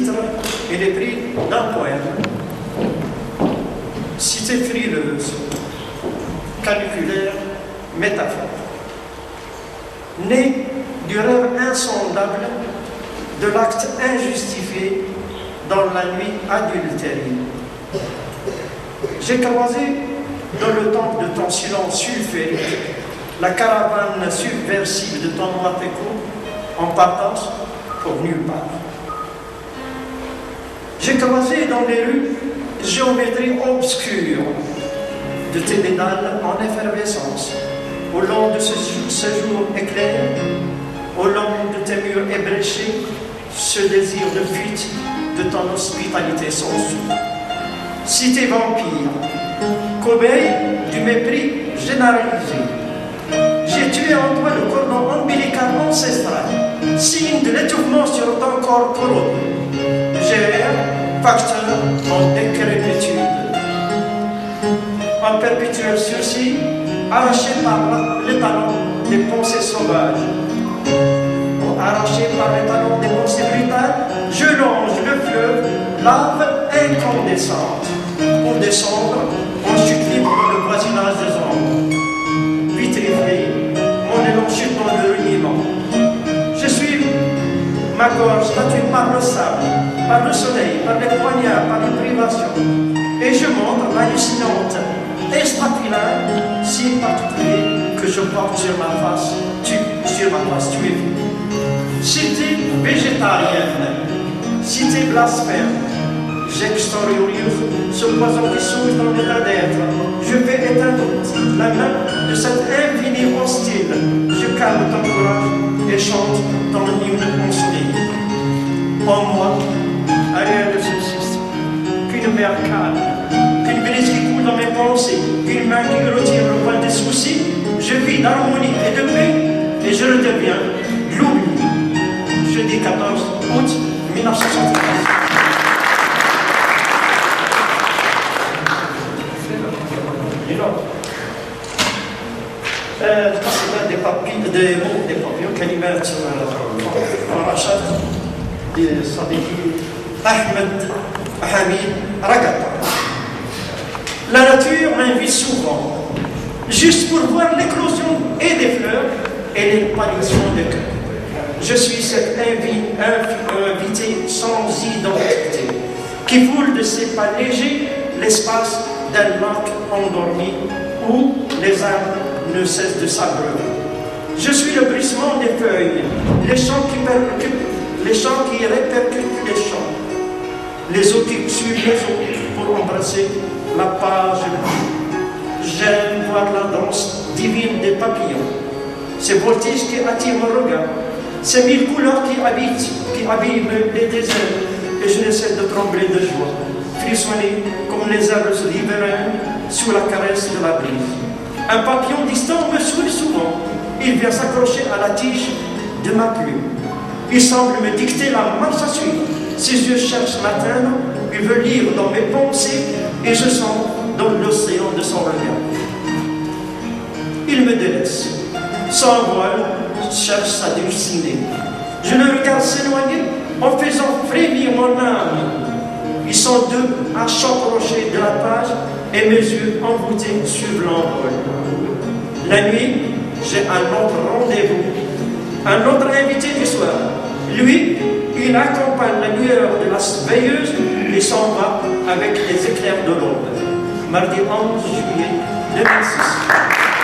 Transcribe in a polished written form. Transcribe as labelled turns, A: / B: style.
A: titre et les prix d'un poème. Cité frileuse, caniculaire, métaphore. Né du rêve insondable de l'acte injustifié dans la nuit adultérée. J'ai croisé dans le temple de ton silence sulfurique la caravane subversive de ton noir écho en partance pour nulle part. J'ai croisé dans les rues géométrie obscure de tes dédales en effervescence, au long de ce jour éclair, au long de tes murs ébréchés, ce désir de fuite de ton hospitalité sans sou. Cité vampire, cobaye du mépris généralisé, j'ai tué en toi le cordon ombilical ancestral, signe de l'étouffement sur ton corps corrodé. J'ai facteur en décrépitude, en perpétuel sursis, arraché par les talons des pensées sauvages. Arraché par les talons des pensées brutales, je longe le fleuve, lave incandescente, pour descendre en chute libre dans le voisinage des ombres. Vitrifié, mon élan chute dans le reniement. Je suis ma gorge statue par le sable, par le soleil, par les poignards, par les privations. Et je montre l'hallucinante estrafilade, si particulier que je porte sur ma face, tu es vu. Cité végétarienne, cité blasphème, j'extériorise ce poison qui souffle dans l'état d'être. Je vais éteindre la main de cet infini hostile. Je calme ton courage et chante ton hymne consolé. En moi, rien ne subsiste qu'une mer calme, qu'une brise qui coule dans mes pensées, qu'une main qui retire le poil des soucis. Je vis d'harmonie et de paix et je le deviens l'oubli. Jeudi 14 août 1973. des mots des papillons كلمات رشاد لصديقي Ahmed Hamid Ragata. La nature m'invite souvent, juste pour voir l'éclosion et des fleurs et l'épanouissement des cœurs. Je suis cet invité sans identité, qui foule de ses pas légers l'espace d'un lac endormi où les arbres ne cessent de s'abreuver. Je suis le bruissement des feuilles, les chants qui répercutent les chants, les eaux qui suivent les eaux pour embrasser la page. J'aime voir la danse divine des papillons, ces voltiges qui attirent mon regard, ces mille couleurs qui habillent les déserts, et je ne cesse de trembler de joie, frissonner comme les arbres riverains sous la caresse de la brise. Un papillon distant me sourit souvent, il vient s'accrocher à la tige de ma plume. Il semble me dicter la marche à suivre. Ses yeux cherchent m'atteindre, il veut lire dans mes pensées, et je sens dans l'océan de son regard. Il me délaisse, s'envole, cherche sa dulcinée. Je le regarde s'éloigner en faisant frémir mon âme. Ils sont deux à s'approcher de la page et mes yeux envoûtés suivent l'envol. La nuit, j'ai un autre rendez-vous, un autre invité du soir. Lui, il accompagne la lueur de la veilleuse et s'en va avec les éclairs de l'aube. Mardi 11 juillet 2006.